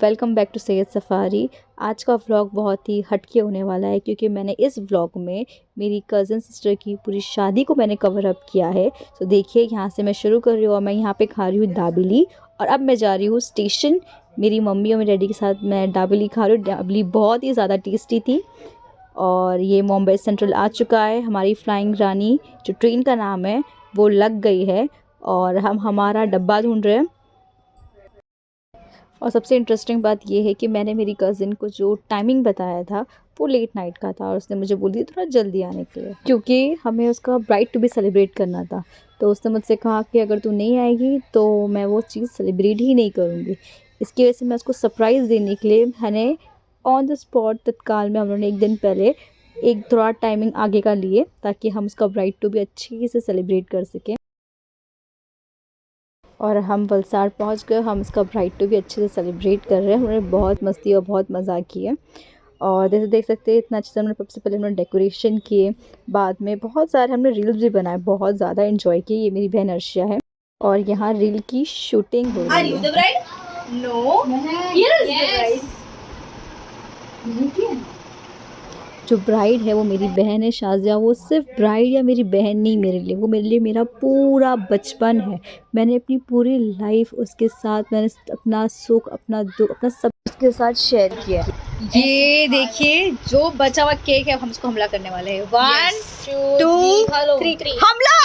Welcome back to Syed safari. आज का vlog बहुत ही हटके होने वाला है क्योंकि मैंने इस व्लॉग में मेरी कज़न सिस्टर की पूरी शादी को मैंने कवर अप किया है। तो देखिए यहाँ से मैं शुरू कर रही हूँ और मैं यहाँ पे खा रही हूँ दाबेली और अब मैं जा रही हूँ स्टेशन। मेरी मम्मी और मेरे डैडी के साथ मैं दाबेली खा रही हूँ। दाबेली बहुत ही ज़्यादा टेस्टी थी। और ये मुंबई सेंट्रल आ चुका है। हमारी फ्लाइंग रानी जो ट्रेन का नाम है वो लग गई है और हम हमारा डब्बा ढूंढ रहे हैं। और सबसे इंटरेस्टिंग बात ये है कि मैंने मेरी कज़िन को जो टाइमिंग बताया था वो लेट नाइट का था और उसने मुझे बोली थोड़ा जल्दी आने के लिए क्योंकि हमें उसका ब्राइड टू बी सेलिब्रेट करना था। तो उसने मुझसे कहा कि अगर तू नहीं आएगी तो मैं वो चीज़ सेलिब्रेट ही नहीं करूँगी। इसकी वजह से मैं उसको सरप्राइज़ देने के लिए मैंने ऑन द स्पॉट तत्काल में हम लोगों ने एक दिन पहले एक थोड़ा टाइमिंग आगे का लिए ताकि हम उसका ब्राइड टू बी अच्छी से सेलिब्रेट कर सकें। और हम वलसाड़ पहुंच गए। हम इसका ब्राइड टू भी अच्छे से सेलिब्रेट कर रहे हैं। हमने बहुत मस्ती और बहुत मज़ा किया और जैसे देख सकते हैं इतना अच्छे से हमने सबसे पहले हमने डेकोरेशन किए, बाद में बहुत सारे हमने रील्स भी बनाए, बहुत ज़्यादा एंजॉय किए। ये मेरी बहन अर्शिया है और यहाँ रील की शूटिंग हो रही है। जो ब्राइड है वो मेरी बहन है शाज़िया। वो सिर्फ ब्राइड या मेरी बहन नहीं मेरे लिए, वो मेरे लिए मेरा पूरा बचपन है। मैंने अपनी पूरी लाइफ उसके साथ, मैंने अपना सुख, अपना दुख, अपना सब उसके साथ शेयर किया है। ये देखिए जो बचा हुआ केक है हम उसको हमला करने वाले हैं। 1 2 3 हमला।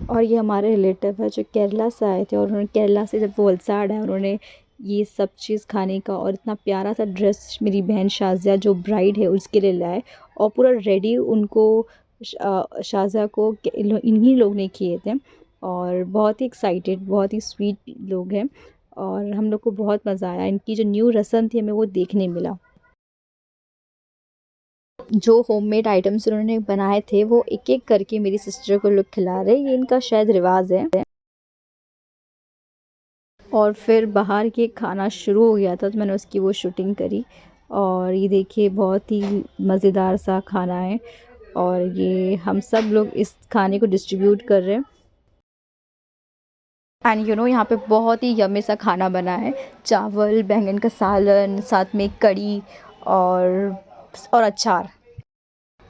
और ये हमारे रिलेटिव है जो केरला से आए थे और उन्होंने केरला से जब वो वलसाड़ है उन्होंने ये सब चीज़ खाने का और इतना प्यारा सा ड्रेस मेरी बहन शाज़िया जो ब्राइड है उसके लिए लाए और पूरा रेडी उनको शाज़िया को इन्हीं लोग ने किए थे और बहुत ही एक्साइटेड, बहुत ही स्वीट लोग हैं और हम लोग को बहुत मज़ा आया। इनकी जो न्यू रस्म थी हमें वो देखने मिला। जो होममेड आइटम्स उन्होंने बनाए थे वो एक एक करके मेरी सिस्टर को लोग खिला रहे। ये इनका शायद रिवाज है। और फिर बाहर के खाना शुरू हो गया था तो मैंने उसकी वो शूटिंग करी और ये देखिए बहुत ही मज़ेदार सा खाना है और ये हम सब लोग इस खाने को डिस्ट्रीब्यूट कर रहे हैं। एंड यहाँ पे बहुत ही यम्मी सा खाना बना है। चावल, बैंगन का सालन, साथ में कड़ी और अचार।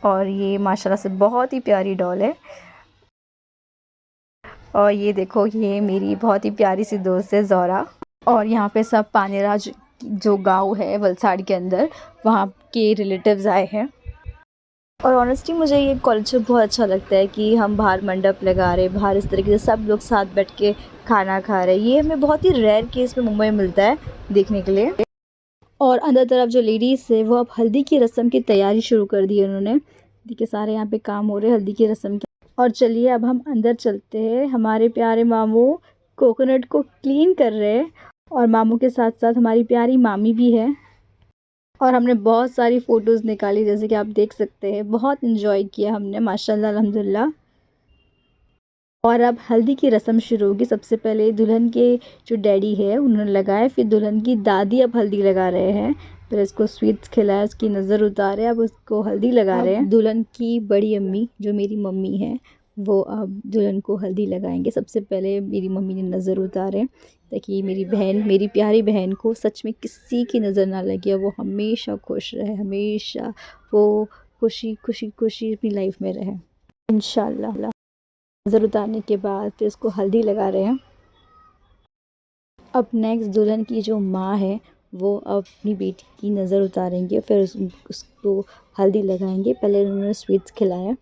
और ये माशाल्लाह से बहुत ही प्यारी डॉल है। और ये देखो ये मेरी बहुत ही प्यारी सी दोस्त है ज़ोरा। और यहाँ पे सब पानीराज जो गांव है वलसाड़ के अंदर वहाँ के रिलेटिव्स आए हैं। और ऑनेस्टली मुझे ये कल्चर बहुत अच्छा लगता है कि हम बाहर मंडप लगा रहे, बाहर इस तरीके से सब लोग साथ बैठ के खाना खा रहे। ये हमें बहुत ही रेयर केस में मुंबई में मिलता है देखने के लिए। और अंदर तरफ जो लेडीज़ है वो अब हल्दी की रस्म की तैयारी शुरू कर दी है उन्होंने। देखिए सारे यहाँ पे काम हो रहे हैं हल्दी की रस्म के। और चलिए अब हम अंदर चलते हैं। हमारे प्यारे मामू कोकोनट को क्लीन कर रहे हैं और मामू के साथ साथ हमारी प्यारी मामी भी है। और हमने बहुत सारी फ़ोटोज़ निकाली जैसे कि आप देख सकते हैं। बहुत इन्जॉय किया हमने माशाल्लाह अल्हम्दुलिल्लाह। और अब हल्दी की रस्म शुरू होगी। सबसे पहले दुल्हन के जो डैडी है उन्होंने लगाए, फिर दुल्हन की दादी अब हल्दी लगा रहे हैं। फिर इसको स्वीट्स खिलाए, उसकी नज़र उतारे, अब उसको हल्दी लगा रहे हैं। दुल्हन की बड़ी अम्मी जो मेरी मम्मी है वो अब दुल्हन को हल्दी लगाएंगे। सबसे पहले मेरी मम्मी ने नज़र उतारे ताकि मेरी बहन, मेरी प्यारी बहन को सच में किसी की नज़र ना लगे, वो हमेशा खुश रहे, हमेशा वो खुशी खुशी खुशी अपनी लाइफ में रहे इंशाल्लाह। नज़र उतारने के बाद फिर इसको हल्दी लगा रहे हैं। अब नेक्स्ट दुल्हन की जो माँ है वो अपनी बेटी की नज़र उतारेंगे, फिर उसको हल्दी लगाएंगे। पहले उन्होंने स्वीट्स खिलाया।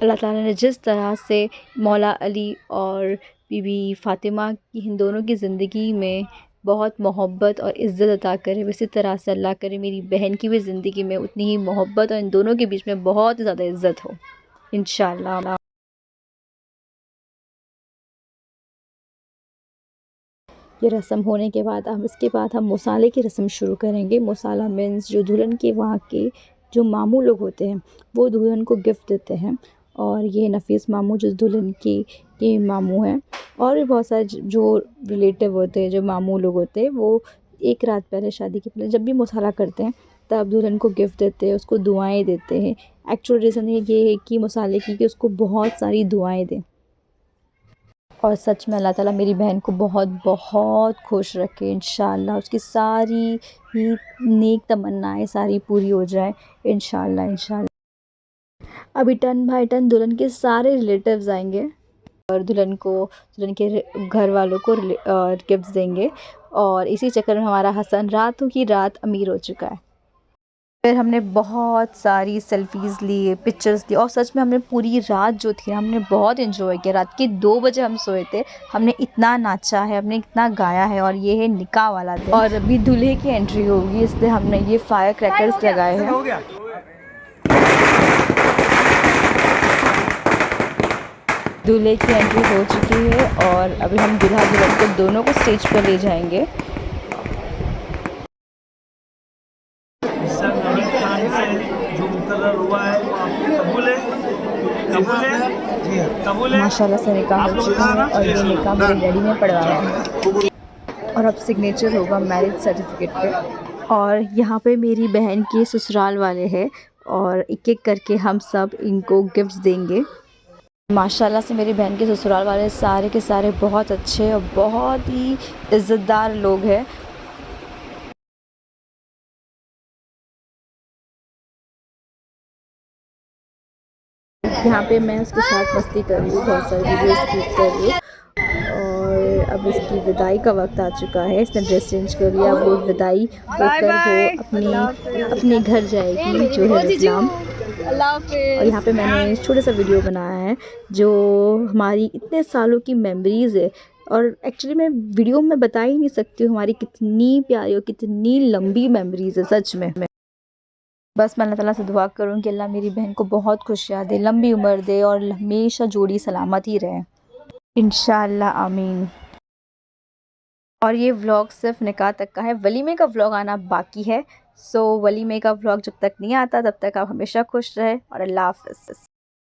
अल्लाह ताला ने जिस तरह से मौला अली और बीबी फ़ातिमा की इन दोनों की ज़िंदगी में बहुत मोहब्बत और इज़्ज़त अता करे, उसी तरह से अल्लाह करे मेरी बहन की भी ज़िंदगी में उतनी ही मोहब्बत और इन दोनों के बीच में बहुत ज़्यादा इज़्ज़त हो इंशाअल्लाह। ये रस्म होने के बाद अब इसके बाद हम मसाले की रस्म शुरू करेंगे। मसाला मीन्स जो दुल्हन के वहाँ के जो मामू लोग होते हैं वो दुल्हन को गिफ्ट देते हैं। और ये नफीस मामू जो दुल्हन के मामू हैं और भी बहुत सारे जो रिलेटिव होते हैं, जो मामू लोग होते हैं, वो एक रात पहले, शादी के पहले जब भी मसाला करते हैं तब दुल्हन को गिफ्ट देते हैं, उसको दुआएं देते हैं। एक्चुअल रीज़न ये है कि मसाले की कि उसको बहुत सारी दुआएं दें। और सच में अल्लाह ताला मेरी बहन को बहुत बहुत खुश रखे इंशाल्लाह, उसकी सारी ही नेक तमन्नाएं सारी पूरी हो जाए इंशाल्लाह इंशाल्लाह। अभी टन बाई टन दुल्हन के सारे रिलेटिव्स आएंगे और दुल्हन के घर वालों को गिफ्ट्स देंगे, और इसी चक्कर में हमारा हसन रातों की रात अमीर हो चुका है। फिर हमने बहुत सारी सेल्फ़ीज़ लिए, पिक्चर्स लिए, और सच में हमने पूरी रात जो थी हमने बहुत एंजॉय किया। रात के 2 बजे हम सोए थे, हमने इतना नाचा है, हमने इतना गाया है। और ये है निकाह वाला दिन, और अभी दूल्हे की एंट्री होगी, इसलिए हमने ये फायर क्रैकर्स लगाए हैं। दूल्हे की एंट्री हो चुकी है और अभी हम दूल्हा दुल्हन को दोनों को स्टेज पर ले जाएंगे। माशाल्लाह से निकाह हो चुका है और ये निकाह मेरे डैडी ने पढ़वाया है और अब सिग्नेचर होगा मैरिज सर्टिफिकेट पे। और यहाँ पे मेरी बहन के ससुराल वाले हैं और एक एक करके हम सब इनको गिफ्ट्स देंगे। माशाल्लाह से मेरी बहन के ससुराल वाले सारे के सारे बहुत अच्छे और बहुत ही इज़्ज़तदार लोग हैं। यहाँ पे मैं उसके साथ मस्ती कर रही हूँ, बहुत सारी वीडियोस क्लिक कर रही हूँ। और अब इसकी विदाई का वक्त आ चुका है, इसने ड्रेस चेंज कर लिया। अब वो विदाई होकर वो अपने घर जाएगी जो है वियतनाम। और यहाँ पे मैंने छोटा सा वीडियो बनाया है जो हमारी इतने सालों की मेमोरीज़ है, और एक्चुअली मैं वीडियो में बता ही नहीं सकती हूँ हमारी कितनी प्यारी और कितनी लंबी मेमोरीज़ है सच में। बस मैं अल्लाह ताला से दुआ करूँ कि अल्लाह मेरी बहन को बहुत खुशियाँ दे, लंबी उम्र दे और हमेशा जोड़ी सलामत ही रहे इंशाअल्लाह आमीन। और ये व्लॉग सिर्फ निकाह तक का है, वलीमे का व्लॉग आना बाकी है। सो वलीमे का व्लॉग जब तक नहीं आता तब तक आप हमेशा खुश रहे और अल्लाह हाफ़िज़।